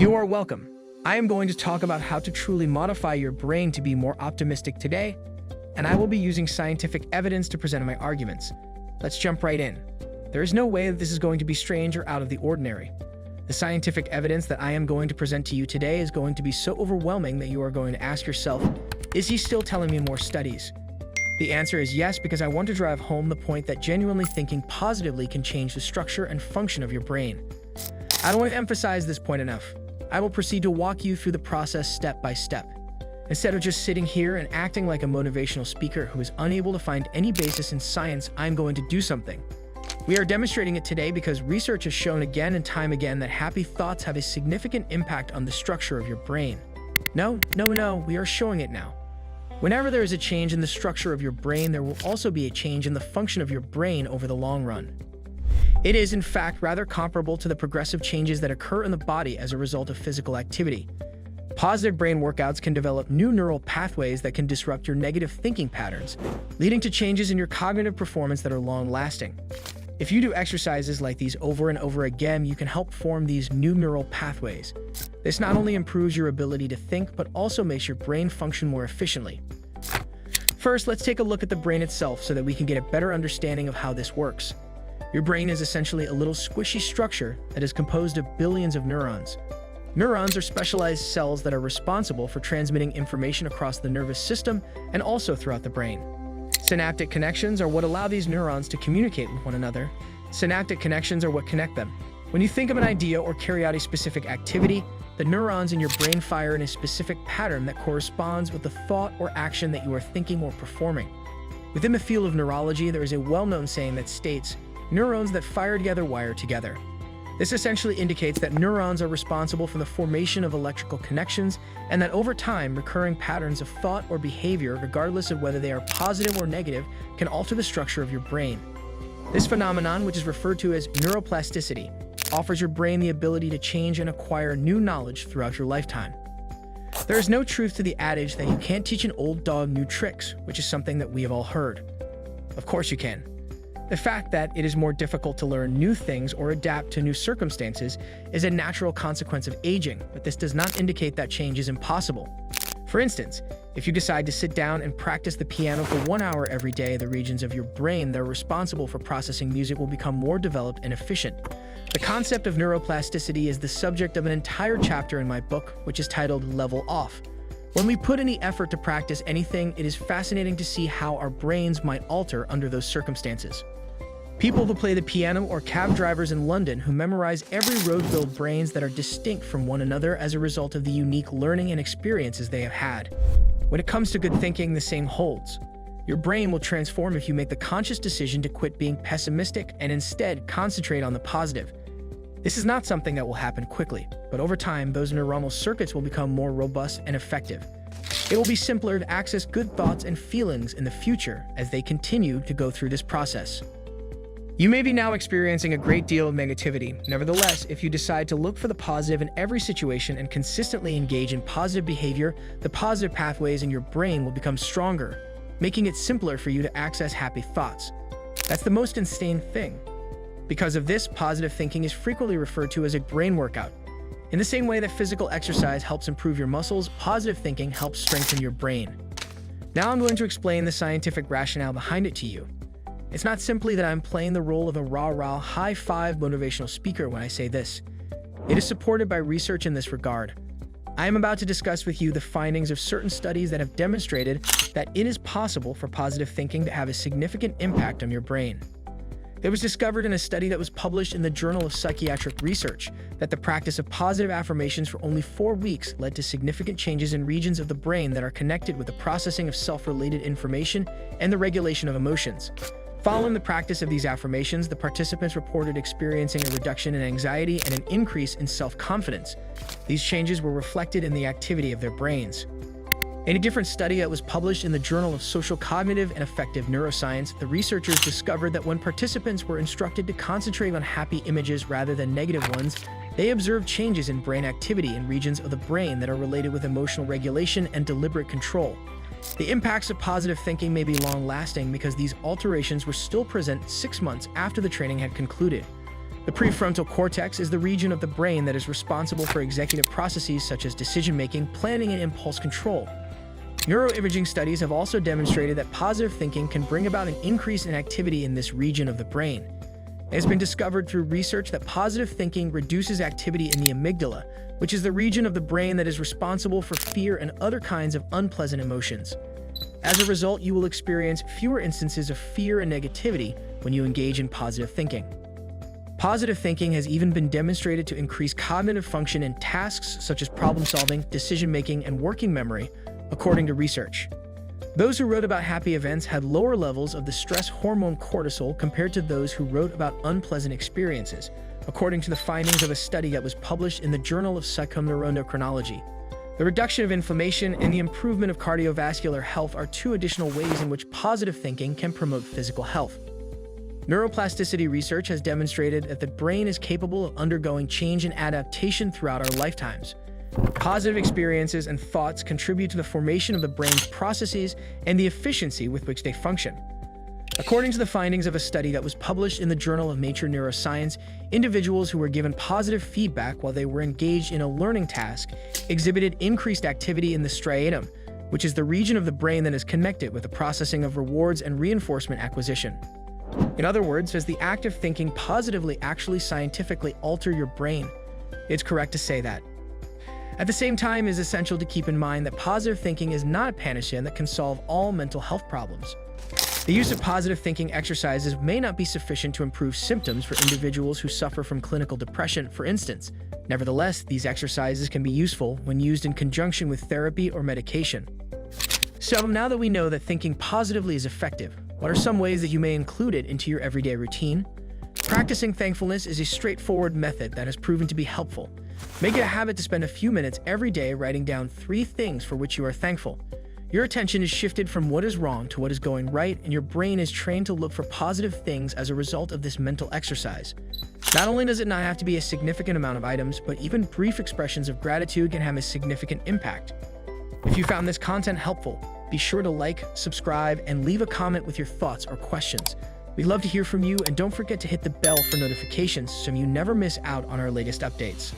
You are welcome. I am going to talk about how to truly modify your brain to be more optimistic today, and I will be using scientific evidence to present my arguments. Let's jump right in. There is no way that this is going to be strange or out of the ordinary. The scientific evidence that I am going to present to you today is going to be so overwhelming that you are going to ask yourself, is he still telling me more studies? The answer is yes, because I want to drive home the point that genuinely thinking positively can change the structure and function of your brain. I don't want to emphasize this point enough. I will proceed to walk you through the process step by step. Instead of just sitting here and acting like a motivational speaker who is unable to find any basis in science, I'm going to do something. We are demonstrating it today because research has shown again and time again that happy thoughts have a significant impact on the structure of your brain. No, we are showing it now. Whenever there is a change in the structure of your brain, there will also be a change in the function of your brain over the long run. It is, in fact, rather comparable to the progressive changes that occur in the body as a result of physical activity. Positive brain workouts can develop new neural pathways that can disrupt your negative thinking patterns, leading to changes in your cognitive performance that are long-lasting. If you do exercises like these over and over again, you can help form these new neural pathways. This not only improves your ability to think, but also makes your brain function more efficiently. First, let's take a look at the brain itself so that we can get a better understanding of how this works. Your brain is essentially a little squishy structure that is composed of billions of neurons. Neurons are specialized cells that are responsible for transmitting information across the nervous system and also throughout the brain. Synaptic connections are what allow these neurons to communicate with one another. Synaptic connections are what connect them. When you think of an idea or carry out a specific activity, the neurons in your brain fire in a specific pattern that corresponds with the thought or action that you are thinking or performing. Within the field of neurology, there is a well-known saying that states, "Neurons that fire together wire together." This essentially indicates that neurons are responsible for the formation of electrical connections and that over time, recurring patterns of thought or behavior, regardless of whether they are positive or negative, can alter the structure of your brain. This phenomenon, which is referred to as neuroplasticity, offers your brain the ability to change and acquire new knowledge throughout your lifetime. There is no truth to the adage that you can't teach an old dog new tricks, which is something that we have all heard. Of course you can. The fact that it is more difficult to learn new things or adapt to new circumstances is a natural consequence of aging, but this does not indicate that change is impossible. For instance, if you decide to sit down and practice the piano for 1 hour every day, the regions of your brain that are responsible for processing music will become more developed and efficient. The concept of neuroplasticity is the subject of an entire chapter in my book, which is titled Level Off. When we put any effort to practice anything, it is fascinating to see how our brains might alter under those circumstances. People who play the piano or cab drivers in London who memorize every road build brains that are distinct from one another as a result of the unique learning and experiences they have had. When it comes to good thinking, the same holds. Your brain will transform if you make the conscious decision to quit being pessimistic and instead concentrate on the positive. This is not something that will happen quickly, but over time, those neuronal circuits will become more robust and effective. It will be simpler to access good thoughts and feelings in the future as they continue to go through this process. You may be now experiencing a great deal of negativity. Nevertheless, if you decide to look for the positive in every situation and consistently engage in positive behavior, the positive pathways in your brain will become stronger, making it simpler for you to access happy thoughts. That's the most insane thing. Because of this, positive thinking is frequently referred to as a brain workout. In the same way that physical exercise helps improve your muscles, positive thinking helps strengthen your brain. Now I'm going to explain the scientific rationale behind it to you. It's not simply that I'm playing the role of a rah-rah, high-five motivational speaker when I say this. It is supported by research in this regard. I am about to discuss with you the findings of certain studies that have demonstrated that it is possible for positive thinking to have a significant impact on your brain. It was discovered in a study that was published in the Journal of Psychiatric Research that the practice of positive affirmations for only 4 weeks led to significant changes in regions of the brain that are connected with the processing of self-related information and the regulation of emotions. Following the practice of these affirmations, the participants reported experiencing a reduction in anxiety and an increase in self-confidence. These changes were reflected in the activity of their brains. In a different study that was published in the Journal of Social Cognitive and Affective Neuroscience, the researchers discovered that when participants were instructed to concentrate on happy images rather than negative ones, they observed changes in brain activity in regions of the brain that are related with emotional regulation and deliberate control. The impacts of positive thinking may be long-lasting because these alterations were still present 6 months after the training had concluded. The prefrontal cortex is the region of the brain that is responsible for executive processes such as decision-making, planning, and impulse control. Neuroimaging studies have also demonstrated that positive thinking can bring about an increase in activity in this region of the brain. It has been discovered through research that positive thinking reduces activity in the amygdala, which is the region of the brain that is responsible for fear and other kinds of unpleasant emotions. As a result, you will experience fewer instances of fear and negativity when you engage in positive thinking. Positive thinking has even been demonstrated to increase cognitive function in tasks such as problem-solving, decision-making, and working memory, according to research. Those who wrote about happy events had lower levels of the stress hormone cortisol compared to those who wrote about unpleasant experiences, according to the findings of a study that was published in the Journal of Psychoneuroendocrinology. The reduction of inflammation and the improvement of cardiovascular health are two additional ways in which positive thinking can promote physical health. Neuroplasticity research has demonstrated that the brain is capable of undergoing change and adaptation throughout our lifetimes. Positive experiences and thoughts contribute to the formation of the brain's processes and the efficiency with which they function. According to the findings of a study that was published in the Journal of Nature Neuroscience, individuals who were given positive feedback while they were engaged in a learning task exhibited increased activity in the striatum, which is the region of the brain that is connected with the processing of rewards and reinforcement acquisition. In other words, does the act of thinking positively actually scientifically alter your brain? It's correct to say that. At the same time, it is essential to keep in mind that positive thinking is not a panacea that can solve all mental health problems. The use of positive thinking exercises may not be sufficient to improve symptoms for individuals who suffer from clinical depression, for instance. Nevertheless, these exercises can be useful when used in conjunction with therapy or medication. So now that we know that thinking positively is effective, what are some ways that you may include it into your everyday routine? Practicing thankfulness is a straightforward method that has proven to be helpful. Make it a habit to spend a few minutes every day writing down 3 things for which you are thankful. Your attention is shifted from what is wrong to what is going right, and your brain is trained to look for positive things as a result of this mental exercise. Not only does it not have to be a significant amount of items, but even brief expressions of gratitude can have a significant impact. If you found this content helpful, be sure to like, subscribe, and leave a comment with your thoughts or questions. We'd love to hear from you, and don't forget to hit the bell for notifications so you never miss out on our latest updates.